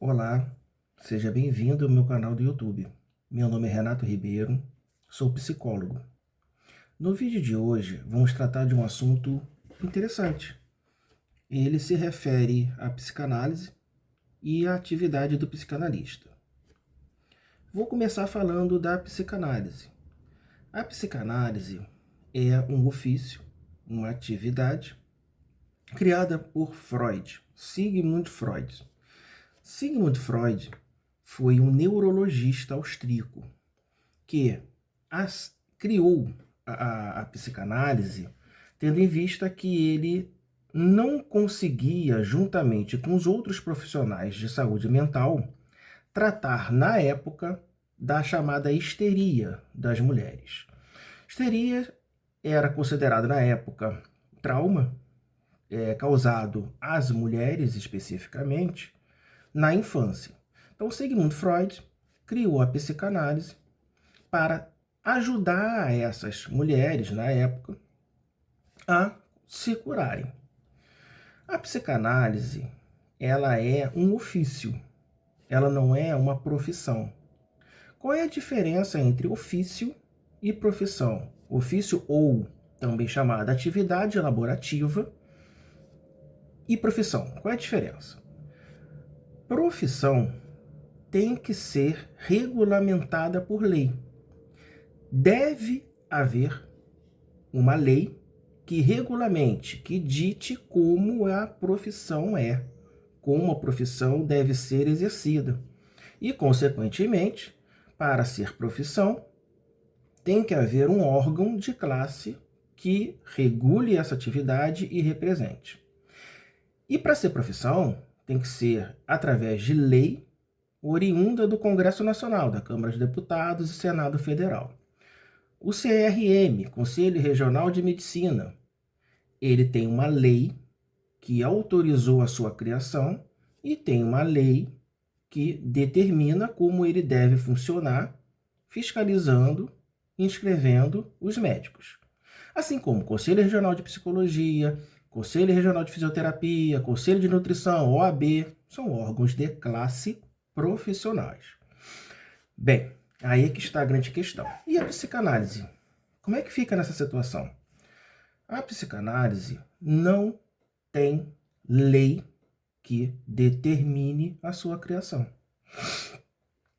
Olá, seja bem-vindo ao meu canal do YouTube. Meu nome é Renato Ribeiro, sou psicólogo. No vídeo de hoje, vamos tratar de um assunto interessante. Ele se refere à psicanálise e à atividade do psicanalista. Vou começar falando da psicanálise. A psicanálise é um ofício, uma atividade criada por Freud, Sigmund Freud. Sigmund Freud foi um neurologista austríaco que criou a psicanálise tendo em vista que ele não conseguia, juntamente com os outros profissionais de saúde mental, tratar na época da chamada histeria das mulheres. Histeria era considerada na época trauma causado às mulheres especificamente na infância. Então, Sigmund Freud criou a psicanálise para ajudar essas mulheres, na época, a se curarem. A psicanálise, ela é um ofício, ela não é uma profissão. Qual é a diferença entre ofício e profissão? Ofício, ou também chamada atividade laborativa, e profissão. Qual é a diferença? Profissão tem que ser regulamentada por lei. Deve haver uma lei que regulamente, que dite como a profissão é, como a profissão deve ser exercida. E, consequentemente, para ser profissão, tem que haver um órgão de classe que regule essa atividade e represente. E para ser profissão, tem que ser através de lei oriunda do Congresso Nacional, da Câmara de Deputados e Senado Federal. O CRM, Conselho Regional de Medicina, ele tem uma lei que autorizou a sua criação e tem uma lei que determina como ele deve funcionar, fiscalizando, inscrevendo os médicos. Assim como Conselho Regional de Psicologia, Conselho Regional de Fisioterapia, Conselho de Nutrição, OAB, são órgãos de classe profissionais. Bem, aí é que está a grande questão. E a psicanálise? Como é que fica nessa situação? A psicanálise não tem lei que determine a sua criação.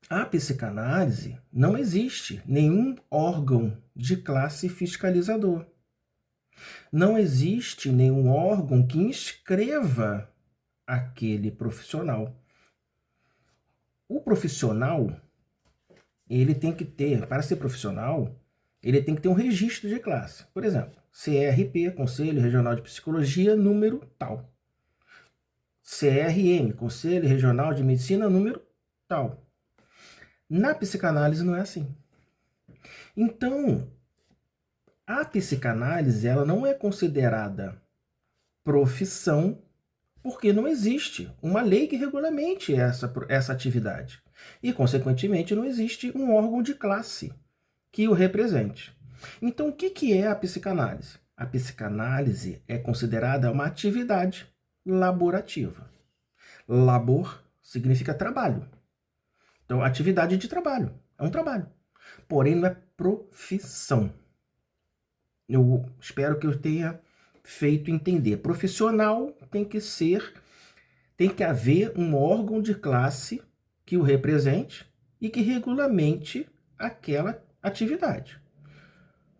A psicanálise não existe nenhum órgão de classe fiscalizador. Não existe nenhum órgão que inscreva aquele profissional. O profissional, ele tem que ter, para ser profissional, ele tem que ter um registro de classe. Por exemplo, CRP, Conselho Regional de Psicologia, número tal. CRM, Conselho Regional de Medicina, número tal. Na psicanálise não é assim. Então, a psicanálise ela não é considerada profissão porque não existe uma lei que regulamente essa atividade. E, consequentemente, não existe um órgão de classe que o represente. Então, o que é a psicanálise? A psicanálise é considerada uma atividade laborativa. Labor significa trabalho. Então, atividade de trabalho. É um trabalho. Porém, não é profissão. Eu espero que eu tenha feito entender. Profissional tem que haver um órgão de classe que o represente e que regulamente aquela atividade.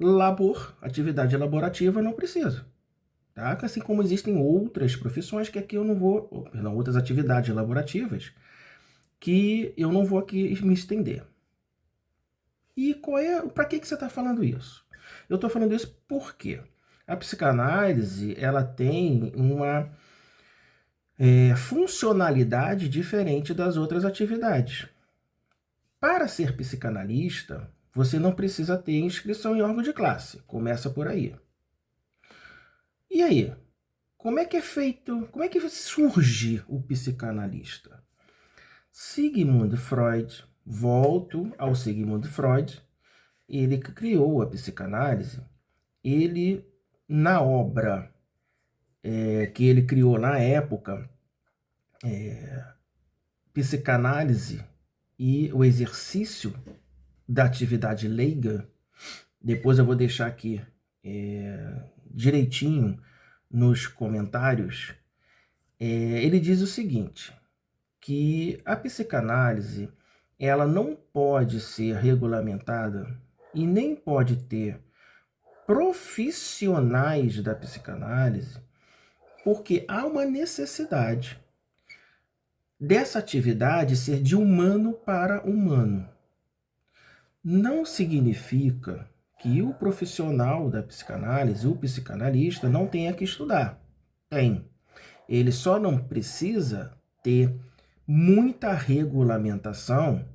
Labor, atividade laborativa, não precisa. Tá? Assim como existem outras profissões que aqui eu não vou, perdão, outras atividades laborativas que eu não vou aqui me estender. E para que você está falando isso? Eu estou falando isso porque a psicanálise ela tem uma funcionalidade diferente das outras atividades. Para ser psicanalista, você não precisa ter inscrição em órgão de classe. Começa por aí. E aí? Como é que é feito? Como é que surge o psicanalista? Sigmund Freud, volto ao Sigmund Freud, ele que criou a psicanálise, ele, na obra que ele criou na época, psicanálise e o exercício da atividade leiga, depois eu vou deixar aqui direitinho nos comentários, ele diz o seguinte, que a psicanálise ela não pode ser regulamentada e nem pode ter profissionais da psicanálise, porque há uma necessidade dessa atividade ser de humano para humano. Não significa que o profissional da psicanálise, o psicanalista, não tenha que estudar. Tem. Ele só não precisa ter muita regulamentação,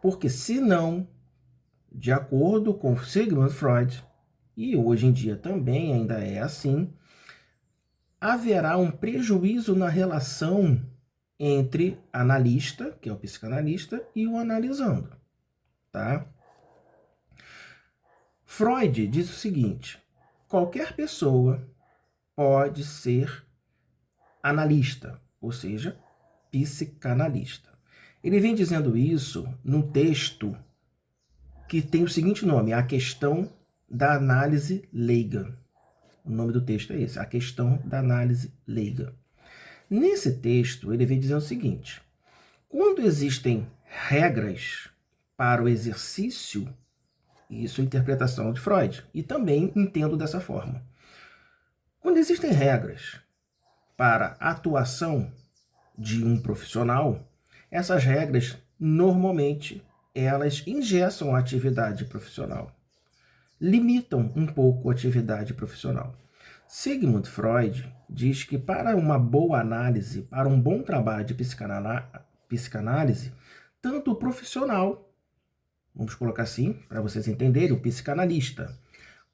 porque senão, de acordo com Sigmund Freud, e hoje em dia também ainda é assim, haverá um prejuízo na relação entre analista, que é o psicanalista, e o analisando, tá? Freud diz o seguinte, qualquer pessoa pode ser analista, ou seja, psicanalista. Ele vem dizendo isso num texto que tem o seguinte nome, A Questão da Análise Leiga. O nome do texto é esse, A Questão da Análise Leiga. Nesse texto, ele vem dizendo o seguinte, quando existem regras para o exercício, isso é a interpretação de Freud, e também entendo dessa forma. Quando existem regras para a atuação de um profissional, essas regras, normalmente, elas engessam a atividade profissional, limitam um pouco a atividade profissional. Sigmund Freud diz que para uma boa análise, para um bom trabalho de psicanálise, tanto o profissional, vamos colocar assim, para vocês entenderem, o psicanalista,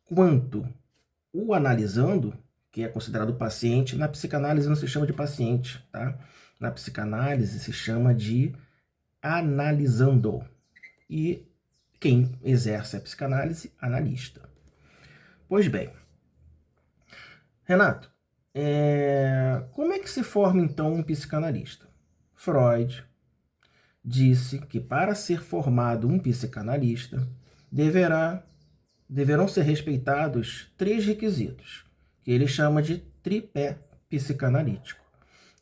quanto o analisando, que é considerado paciente, na psicanálise não se chama de paciente, tá? Na psicanálise se chama de analisando. E quem exerce a psicanálise, analista. Pois bem, Renato, como é que se forma então um psicanalista? Freud disse que para ser formado um psicanalista, deverão ser respeitados 3 requisitos, que ele chama de tripé psicanalítico.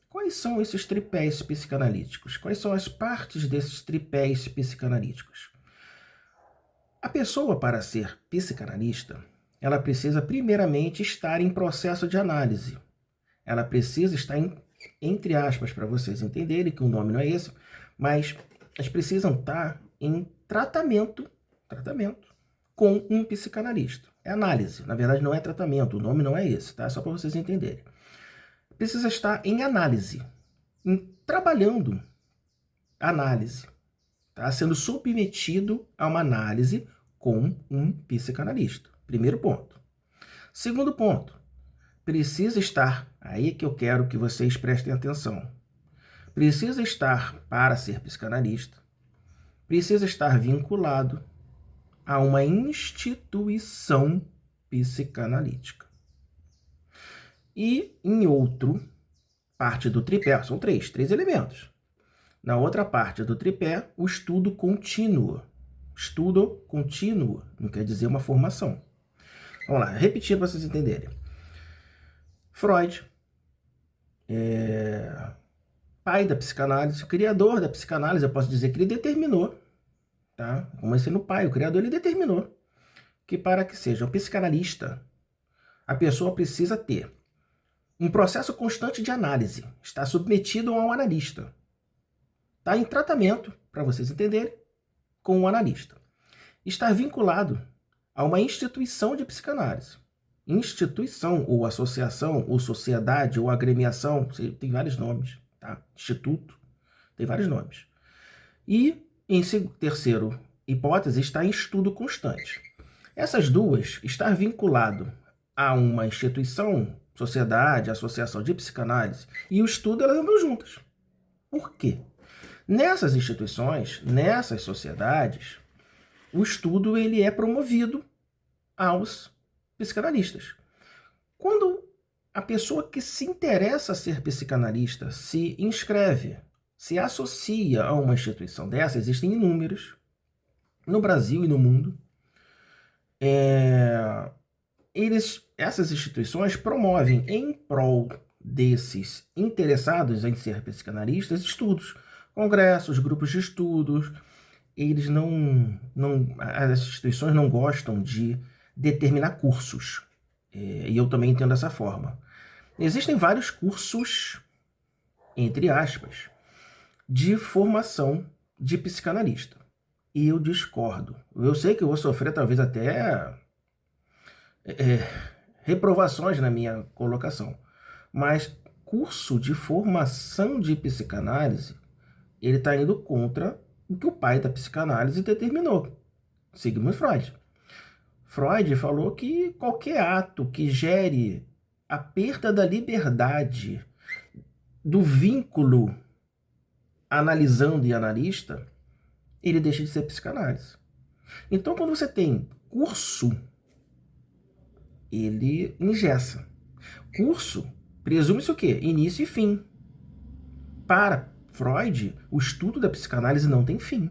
Quais são esses tripés psicanalíticos? Quais são as partes desses tripés psicanalíticos? A pessoa, para ser psicanalista, ela precisa primeiramente estar em processo de análise. Ela precisa estar entre aspas, para vocês entenderem que o nome não é esse, mas elas precisam estar em tratamento com um psicanalista. É análise, na verdade não é tratamento, o nome não é esse, tá? Só para vocês entenderem. Precisa estar em análise, trabalhando análise, tá? Sendo submetido a uma análise com um psicanalista. Primeiro ponto. Segundo ponto, precisa estar, aí que eu quero que vocês prestem atenção, precisa estar, para ser psicanalista, precisa estar vinculado a uma instituição psicanalítica. E em outra parte do tripé, são três elementos. Na outra parte do tripé, o estudo contínuo. Estudo contínuo não quer dizer uma formação. Vamos lá, repetindo para vocês entenderem. Freud, pai da psicanálise, criador da psicanálise, eu posso dizer que ele determinou, tá? Como sendo pai, o criador, ele determinou que para que seja um psicanalista, a pessoa precisa ter um processo constante de análise, está submetido a um analista, está em tratamento, para vocês entenderem, com um analista, está vinculado a uma instituição de psicanálise. Instituição, ou associação, ou sociedade, ou agremiação, tem vários nomes, tá? Instituto, tem vários nomes. E, em terceiro hipótese, está em estudo constante. Essas duas, estar vinculado a uma instituição, sociedade, associação de psicanálise, e o estudo, elas andam juntas. Por quê? Nessas instituições, nessas sociedades, o estudo ele é promovido aos psicanalistas. Quando a pessoa que se interessa a ser psicanalista se inscreve se associa a uma instituição dessa, existem inúmeras, no Brasil e no mundo, essas instituições promovem, em prol desses interessados em ser psicanalistas, estudos, congressos, grupos de estudos. Eles as instituições não gostam de determinar cursos, e eu também entendo dessa forma. Existem vários cursos, entre aspas, de formação de psicanalista. E eu discordo. Eu sei que eu vou sofrer talvez até reprovações na minha colocação. Mas curso de formação de psicanálise, ele está indo contra o que o pai da psicanálise determinou, Sigmund Freud. Freud falou que qualquer ato que gere a perda da liberdade do vínculo analisando e analista, ele deixa de ser psicanálise. Então, quando você tem curso, ele engessa. Curso, presume-se o quê? Início e fim. Para Freud, o estudo da psicanálise não tem fim.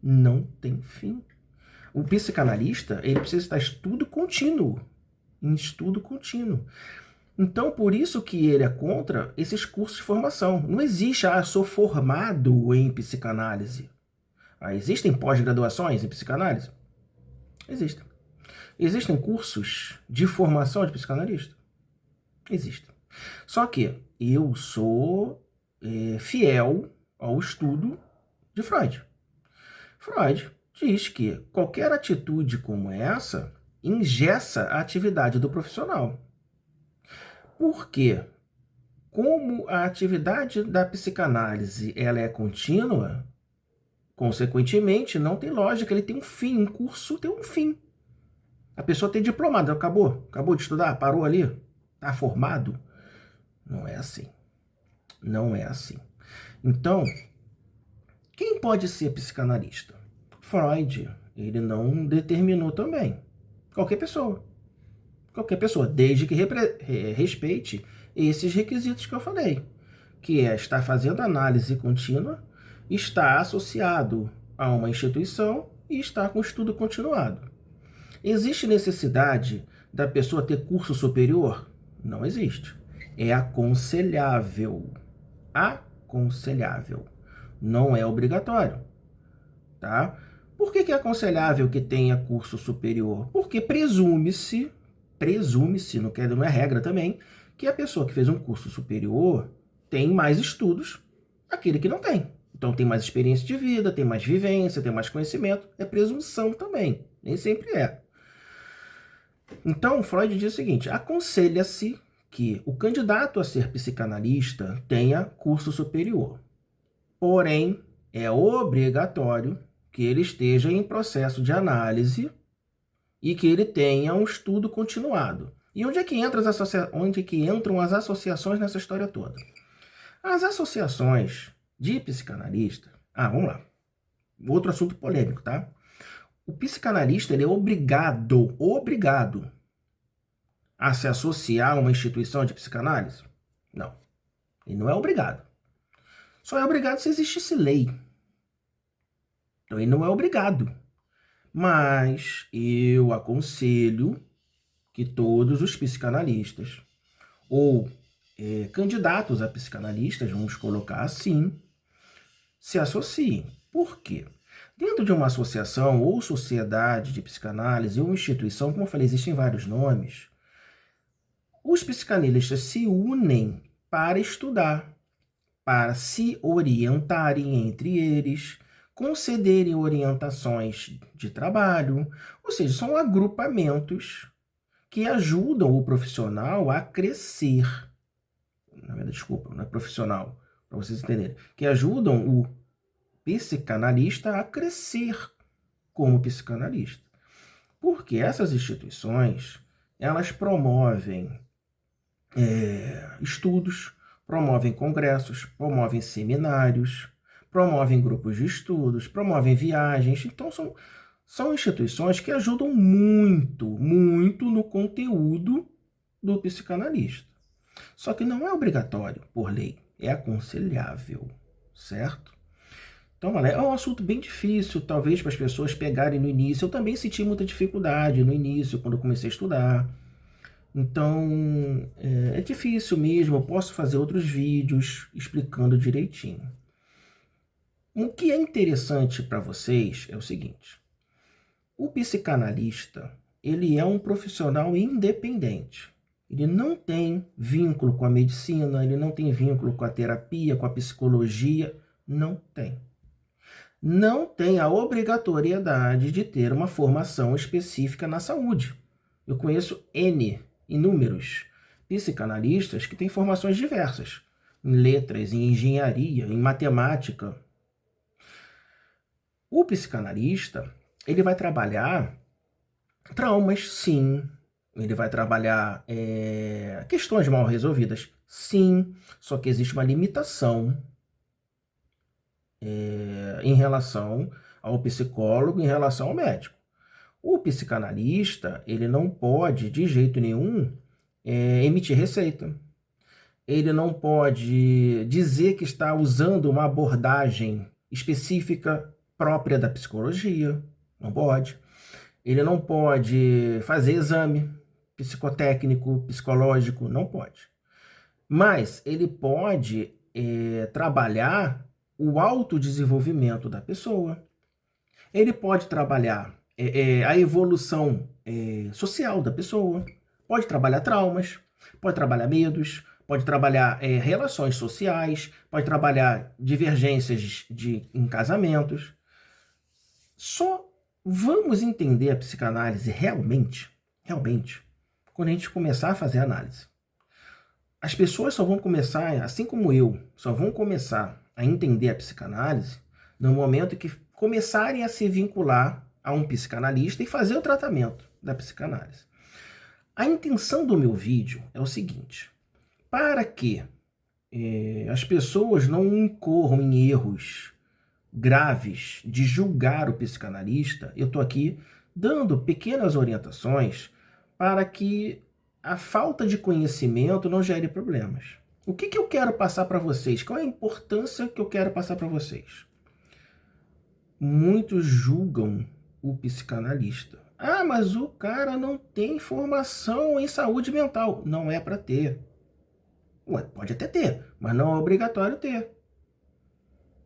Não tem fim. O psicanalista, ele precisa estar em estudo contínuo. Então, por isso que ele é contra esses cursos de formação. Não existe, sou formado em psicanálise. Existem pós-graduações em psicanálise? Existem. Existem cursos de formação de psicanalista? Existem. Só que eu sou fiel ao estudo de Freud. Freud diz que qualquer atitude como essa engessa a atividade do profissional. Por quê? Como a atividade da psicanálise ela é contínua, consequentemente, não tem lógica, ele tem um fim, um curso tem um fim. A pessoa tem diplomado, acabou de estudar, parou ali, está formado. Não é assim. Não é assim. Então, quem pode ser psicanalista? Freud, ele não determinou também. Qualquer pessoa. Qualquer pessoa, desde que respeite esses requisitos que eu falei, que é estar fazendo análise contínua, estar associado a uma instituição e estar com estudo continuado. Existe necessidade da pessoa ter curso superior? Não existe. É aconselhável. Aconselhável. Não é obrigatório. Tá? Por que é aconselhável que tenha curso superior? Porque presume-se, não é regra também, que a pessoa que fez um curso superior tem mais estudos aquele que não tem. Então tem mais experiência de vida, tem mais vivência, tem mais conhecimento. É presunção também, nem sempre é. Então Freud diz o seguinte: aconselha-se que o candidato a ser psicanalista tenha curso superior. Porém, é obrigatório que ele esteja em processo de análise e que ele tenha um estudo continuado. E onde é que entram as associações nessa história toda? As associações de psicanalista... vamos lá. Outro assunto polêmico, tá? O psicanalista ele é obrigado a se associar a uma instituição de psicanálise? Não. Ele não é obrigado. Só é obrigado se existisse lei. Então ele não é obrigado. Mas eu aconselho que todos os psicanalistas ou candidatos a psicanalistas, vamos colocar assim, se associem. Por quê? Dentro de uma associação ou sociedade de psicanálise ou instituição, como eu falei, existem vários nomes, os psicanalistas se unem para estudar, para se orientarem entre eles, concederem orientações de trabalho, ou seja, são agrupamentos que ajudam o profissional a crescer. Na verdade, desculpa, não é profissional, para vocês entenderem, que ajudam o psicanalista a crescer como psicanalista. Porque essas instituições, elas promovem estudos, promovem congressos, promovem seminários, promovem grupos de estudos, promovem viagens. Então, são instituições que ajudam muito, muito no conteúdo do psicanalista. Só que não é obrigatório por lei, é aconselhável. certo? Então, é um assunto bem difícil, talvez, para as pessoas pegarem no início. Eu também senti muita dificuldade no início, quando eu comecei a estudar. Então, é difícil mesmo. Eu posso fazer outros vídeos explicando direitinho. O que é interessante para vocês é o seguinte. O psicanalista, ele é um profissional independente. Ele não tem vínculo com a medicina, ele não tem vínculo com a terapia, com a psicologia. Não tem. Não tem a obrigatoriedade de ter uma formação específica na saúde. Eu conheço inúmeros psicanalistas que têm formações diversas, em letras, em engenharia, em matemática. O psicanalista, ele vai trabalhar traumas, sim. Ele vai trabalhar questões mal resolvidas, sim. Só que existe uma limitação em relação ao psicólogo, em relação ao médico. O psicanalista, ele não pode, de jeito nenhum, emitir receita. Ele não pode dizer que está usando uma abordagem específica própria da psicologia. Não pode. Ele não pode fazer exame psicotécnico, psicológico, não pode. Mas ele pode trabalhar o autodesenvolvimento da pessoa. Ele pode trabalhar a evolução social da pessoa, pode trabalhar traumas, pode trabalhar medos, pode trabalhar relações sociais, pode trabalhar divergências em casamentos. Só vamos entender a psicanálise realmente, quando a gente começar a fazer análise. As pessoas só vão começar, assim como eu, só vão começar a entender a psicanálise no momento que começarem a se vincular a um psicanalista e fazer o tratamento da psicanálise. A intenção do meu vídeo é o seguinte: para que as pessoas não incorram em erros graves de julgar o psicanalista, eu estou aqui dando pequenas orientações para que a falta de conhecimento não gere problemas. O que eu quero passar para vocês? Qual é a importância que eu quero passar para vocês? Muitos julgam o psicanalista. Ah, mas o cara não tem formação em saúde mental. Não é para ter. Ué, pode até ter, mas não é obrigatório ter.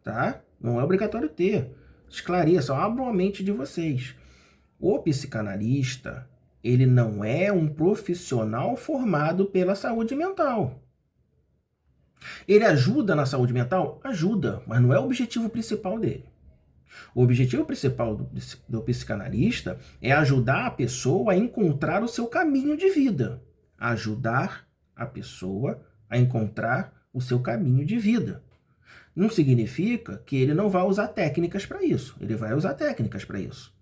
Tá? Não é obrigatório ter. Esclareçam, abram a mente de vocês. O psicanalista, ele não é um profissional formado pela saúde mental. Ele ajuda na saúde mental? Ajuda, mas não é o objetivo principal dele. O objetivo principal do psicanalista é ajudar a pessoa a encontrar o seu caminho de vida. Ajudar a pessoa a encontrar o seu caminho de vida. Não significa que ele não vai usar técnicas para isso. Ele vai usar técnicas para isso.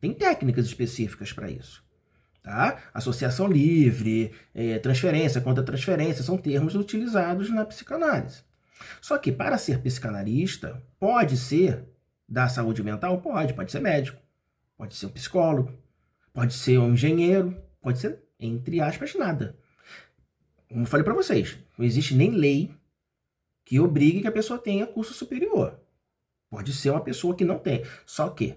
Tem técnicas específicas para isso. Tá? Associação livre, transferência, contra-transferência, são termos utilizados na psicanálise. Só que para ser psicanalista, pode ser da saúde mental? Pode ser médico, pode ser um psicólogo, pode ser um engenheiro, pode ser, entre aspas, nada. Como eu falei para vocês, não existe nem lei que obrigue que a pessoa tenha curso superior. Pode ser uma pessoa que não tem. Só que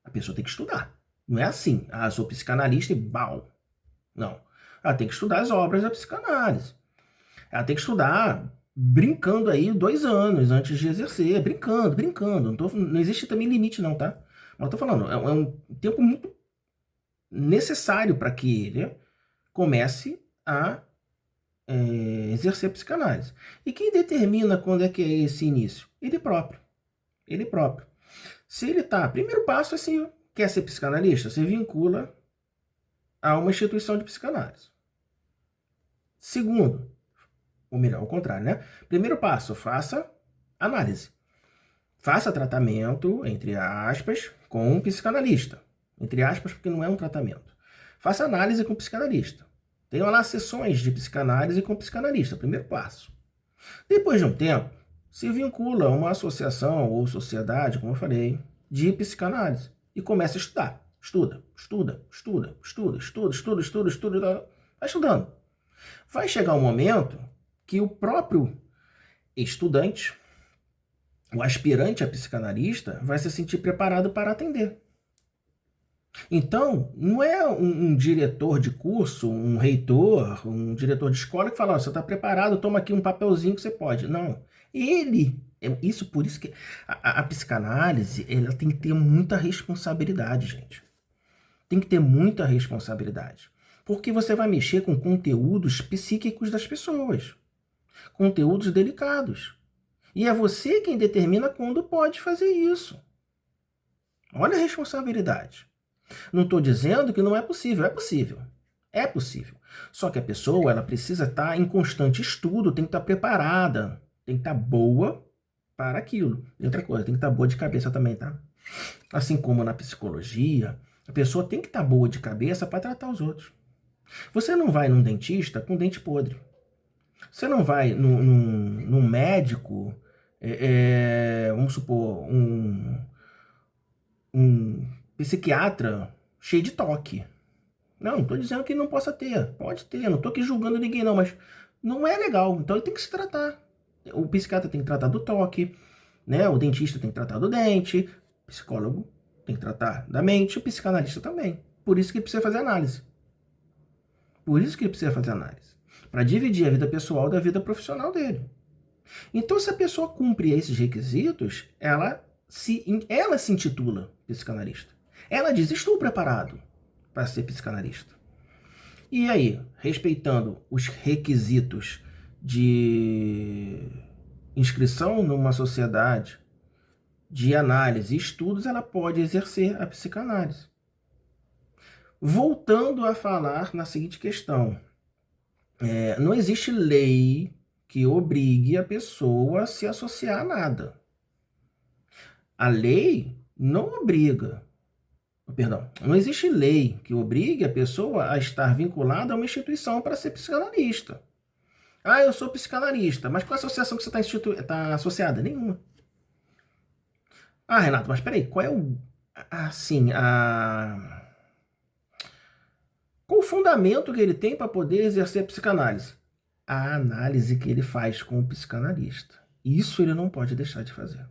a pessoa tem que estudar. Não é assim, eu sou psicanalista e bau. Não. Ela tem que estudar as obras da psicanálise. Ela tem que estudar brincando aí 2 anos antes de exercer. Brincando. Não existe também limite não, tá? Mas eu tô falando, é um tempo muito necessário para que ele comece a exercer psicanálise. E quem determina quando é que é esse início? Ele próprio. Se ele tá... Primeiro passo é assim, quer ser psicanalista? Você vincula a uma instituição de psicanálise. Segundo, ou melhor, ao contrário, né? Primeiro passo, faça análise. Faça tratamento, entre aspas, com um psicanalista. Entre aspas, porque não é um tratamento. Faça análise com um psicanalista. Tenham lá sessões de psicanálise com psicanalista, primeiro passo. Depois de um tempo, se vincula a uma associação ou sociedade, como eu falei, de psicanálise. E começa a estudar. Estuda. Vai estudando. Vai chegar um momento que o próprio estudante o aspirante a psicanalista vai se sentir preparado para atender. Então, não é um diretor de curso, um reitor, um diretor de escola que fala, oh, você está preparado, toma aqui um papelzinho que você pode. Não. Por isso que a psicanálise, ela tem que ter muita responsabilidade, gente. Tem que ter muita responsabilidade. Porque você vai mexer com conteúdos psíquicos das pessoas. Conteúdos delicados. E é você quem determina quando pode fazer isso. Olha a responsabilidade. Não estou dizendo que não é possível, é possível. É possível. Só que a pessoa, ela precisa estar em constante estudo, tem que estar preparada, tem que estar boa para aquilo. E outra coisa, tem que estar boa de cabeça também, tá? Assim como na psicologia, a pessoa tem que estar boa de cabeça para tratar os outros. Você não vai num dentista com dente podre. Você não vai num médico, vamos supor, um psiquiatra cheio de toque. Não estou dizendo que não possa ter. Pode ter, não estou aqui julgando ninguém não, mas não é legal. Então ele tem que se tratar. O psiquiatra tem que tratar do toque, né? O dentista tem que tratar do dente, o psicólogo tem que tratar da mente, o psicanalista também. Por isso que ele precisa fazer análise. Por isso que ele precisa fazer análise. Para dividir a vida pessoal da vida profissional dele. Então, se a pessoa cumpre esses requisitos, ela se intitula psicanalista. Ela diz, estou preparado para ser psicanalista. E aí, respeitando os requisitos de inscrição numa sociedade, de análise e estudos, ela pode exercer a psicanálise. Voltando a falar na seguinte questão, não existe lei que obrigue a pessoa a se associar a nada. A lei não obriga, perdão, não existe lei que obrigue a pessoa a estar vinculada a uma instituição para ser psicanalista. Ah, eu sou psicanalista, mas qual a associação que você está associada? Nenhuma. Ah, Renato, mas peraí, qual o fundamento que ele tem para poder exercer a psicanálise? A análise que ele faz com o psicanalista. Isso ele não pode deixar de fazer.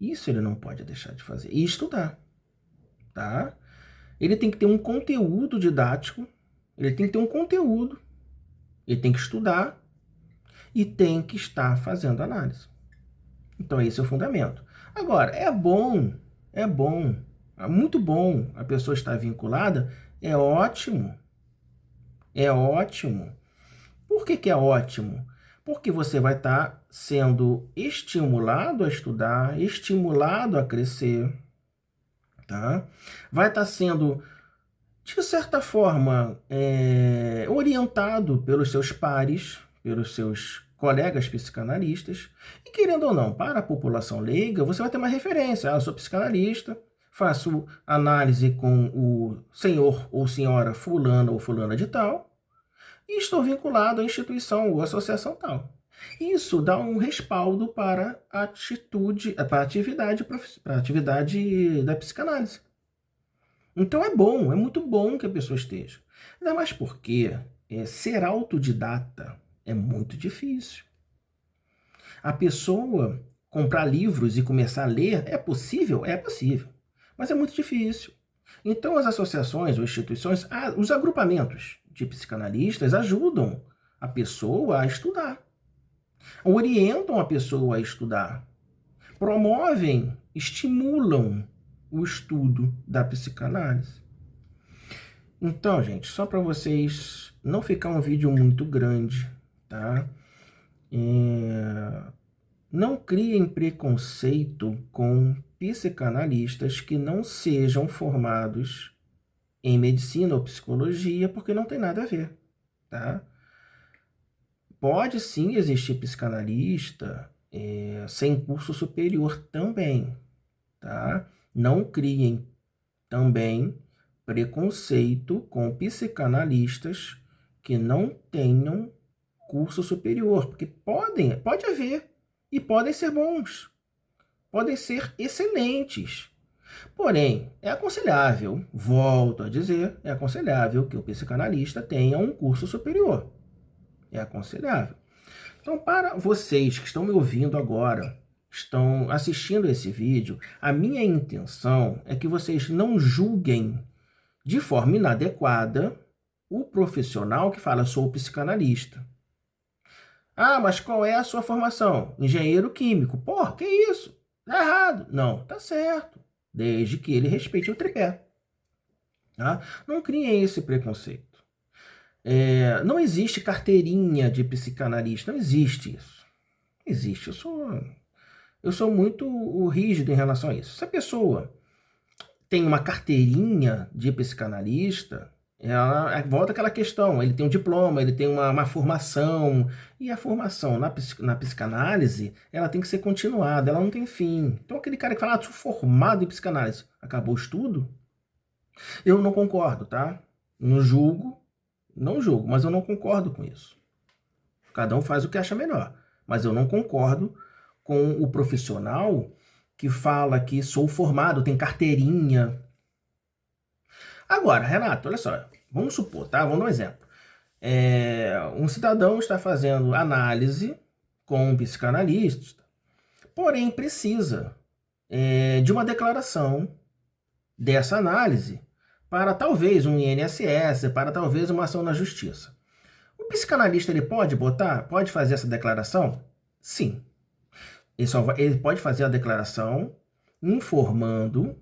Isso ele não pode deixar de fazer. E estudar, tá? Ele tem que ter um conteúdo didático, ele tem que ter um conteúdo, ele tem que estudar e tem que estar fazendo análise. Então esse é o fundamento. Agora, é muito bom a pessoa estar vinculada, é ótimo. É ótimo. Por que é ótimo? Porque você vai estar sendo estimulado a estudar, estimulado a crescer, tá? Vai estar sendo, de certa forma, orientado pelos seus pares, pelos seus colegas psicanalistas. E querendo ou não, para a população leiga, você vai ter uma referência. Ah, eu sou psicanalista, faço análise com o senhor ou senhora fulano ou fulana de tal, e estou vinculado à instituição ou associação tal. Isso dá um respaldo para a atividade da psicanálise. Então é muito bom que a pessoa esteja. Ainda mais porque ser autodidata é muito difícil. A pessoa comprar livros e começar a ler é possível? É possível, mas é muito difícil. Então as associações ou instituições, os agrupamentos de psicanalistas ajudam a pessoa a estudar, orientam a pessoa a estudar, promovem, estimulam o estudo da psicanálise. Então, gente, só para vocês não ficar um vídeo muito grande, tá? Não criem preconceito com psicanalistas que não sejam formados em medicina ou psicologia, porque não tem nada a ver, tá? Pode sim existir psicanalista sem curso superior também, tá? Não criem também preconceito com psicanalistas que não tenham curso superior, porque pode haver, e podem ser bons, podem ser excelentes. Porém, é aconselhável, volto a dizer, é aconselhável que o psicanalista tenha um curso superior. É aconselhável. Então, para vocês que estão me ouvindo agora, estão assistindo esse vídeo, a minha intenção é que vocês não julguem de forma inadequada o profissional que fala, sou psicanalista. Ah, mas qual é a sua formação? Engenheiro químico. Porra, que isso? Tá errado. Não, tá certo. Desde que ele respeite o tripé. Tá? Não criem esse preconceito. Não existe carteirinha de psicanalista. Não existe isso. Não existe. Eu sou muito rígido em relação a isso. Se a pessoa tem uma carteirinha de psicanalista, ela volta àquela questão, ele tem um diploma, ele tem uma formação, e a formação na psicanálise, ela tem que ser continuada, ela não tem fim. Então aquele cara que fala, sou formado em psicanálise, acabou o estudo? Eu não concordo, tá? Não julgo, mas eu não concordo com isso. Cada um faz o que acha melhor, mas eu não concordo com o profissional que fala que sou formado, tem carteirinha. Agora, Renato, olha só, vamos supor, tá? Vamos dar um exemplo. Um cidadão está fazendo análise com um psicanalista, porém precisa de uma declaração dessa análise para talvez um INSS, para talvez uma ação na justiça. O psicanalista ele pode fazer essa declaração? Sim. Ele pode fazer a declaração informando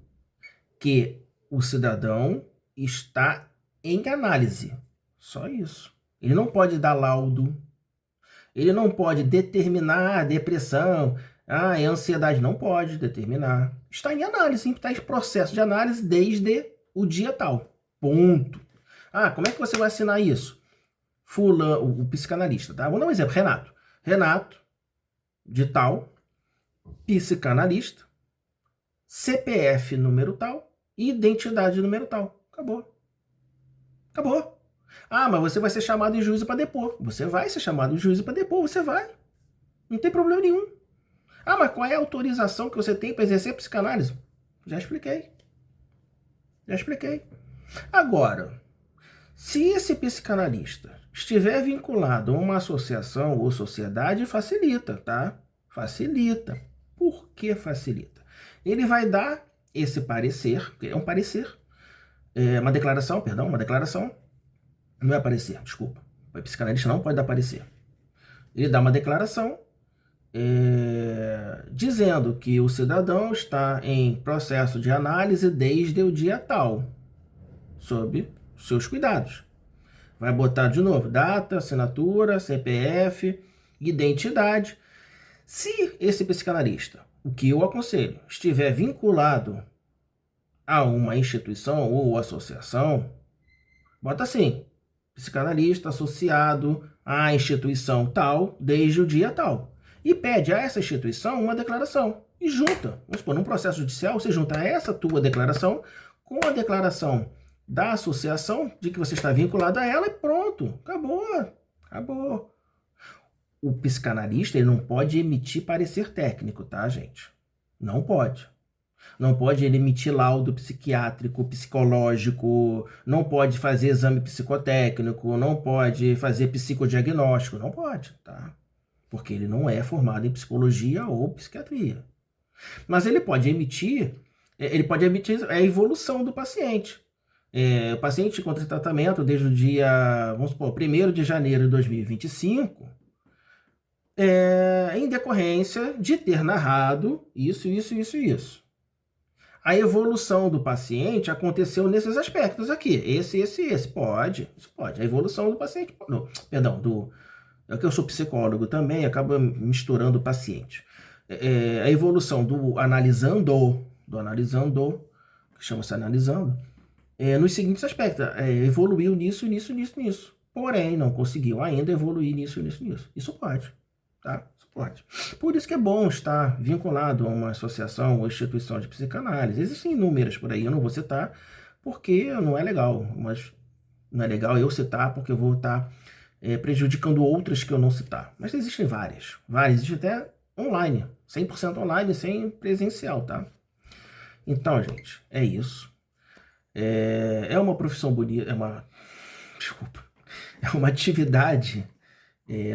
que o cidadão está em análise. Só isso. Ele não pode dar laudo. Ele não pode determinar depressão. É ansiedade. Não pode determinar. Está em análise. Está em processo de análise desde o dia tal. Ponto. Como é que você vai assinar isso? Fulano, o psicanalista, tá? Vou dar um exemplo. Renato, de tal, psicanalista, CPF número tal, identidade número tal. Acabou. Mas você vai ser chamado em juízo para depor. Você vai ser chamado em juízo para depor, você vai. Não tem problema nenhum. Mas qual é a autorização que você tem para exercer psicanálise? Já expliquei. Agora, se esse psicanalista estiver vinculado a uma associação ou sociedade, facilita, tá? Facilita. Por que facilita? Ele vai dar esse parecer, que é um parecer, uma declaração. Não é parecer, desculpa. O psicanalista não pode dar parecer. Ele dá uma declaração dizendo que o cidadão está em processo de análise desde o dia tal, sob seus cuidados. Vai botar de novo data, assinatura, CPF, identidade. Se esse psicanalista, o que eu aconselho, estiver vinculado a uma instituição ou associação, bota assim, psicanalista associado à instituição tal, desde o dia tal. E pede a essa instituição uma declaração. E junta. Vamos supor, num processo judicial, você junta essa tua declaração com a declaração da associação de que você está vinculado a ela e pronto. Acabou. O psicanalista ele não pode emitir parecer técnico, tá, gente? Não pode. Não pode ele emitir laudo psiquiátrico, psicológico, não pode fazer exame psicotécnico, não pode fazer psicodiagnóstico, não pode, tá? Porque ele não é formado em psicologia ou psiquiatria. Mas ele pode emitir a evolução do paciente. O paciente contra tratamento desde o dia, vamos supor, 1º de janeiro de 2025, em decorrência de ter narrado isso. A evolução do paciente aconteceu nesses aspectos aqui. Esse. Pode. Isso pode. A evolução do paciente. Não, perdão, é que eu sou psicólogo também, acaba misturando o paciente. A evolução do analisando, que chama-se analisando, nos seguintes aspectos. Evoluiu nisso. Porém, não conseguiu ainda evoluir nisso. Isso pode. Tá? Pode. Por isso que é bom estar vinculado a uma associação ou instituição de psicanálise. Existem inúmeras por aí, eu não vou citar, porque não é legal. Mas não é legal eu citar, porque eu vou estar prejudicando outras que eu não citar. Mas existem várias. Existem até online. 100% online, sem presencial, tá? Então, gente, é isso. É uma profissão bonita, é uma atividade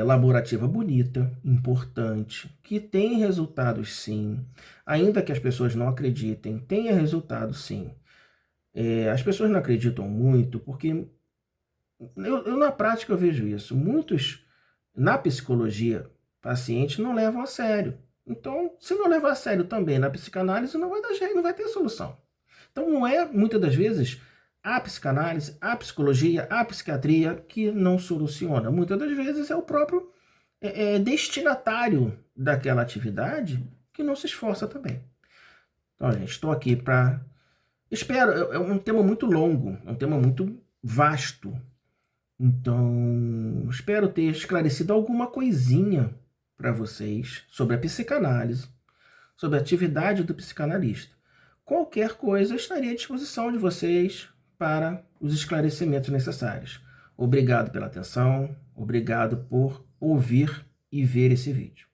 laborativa bonita, importante, que tem resultados sim, ainda que as pessoas não acreditem, tenha resultado sim. As pessoas não acreditam muito porque eu na prática eu vejo isso. Muitos, na psicologia, pacientes não levam a sério. Então, se não levar a sério também na psicanálise, não vai dar jeito, não vai ter solução. Então, não é, muitas das vezes, a psicanálise, a psicologia, a psiquiatria que não soluciona. Muitas das vezes é o próprio destinatário daquela atividade que não se esforça também. Então, gente, estou aqui para... Espero, é um tema muito longo, é um tema muito vasto. Então, espero ter esclarecido alguma coisinha para vocês sobre a psicanálise, sobre a atividade do psicanalista. Qualquer coisa, estaria à disposição de vocês para os esclarecimentos necessários. Obrigado pela atenção, obrigado por ouvir e ver esse vídeo.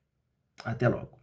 Até logo.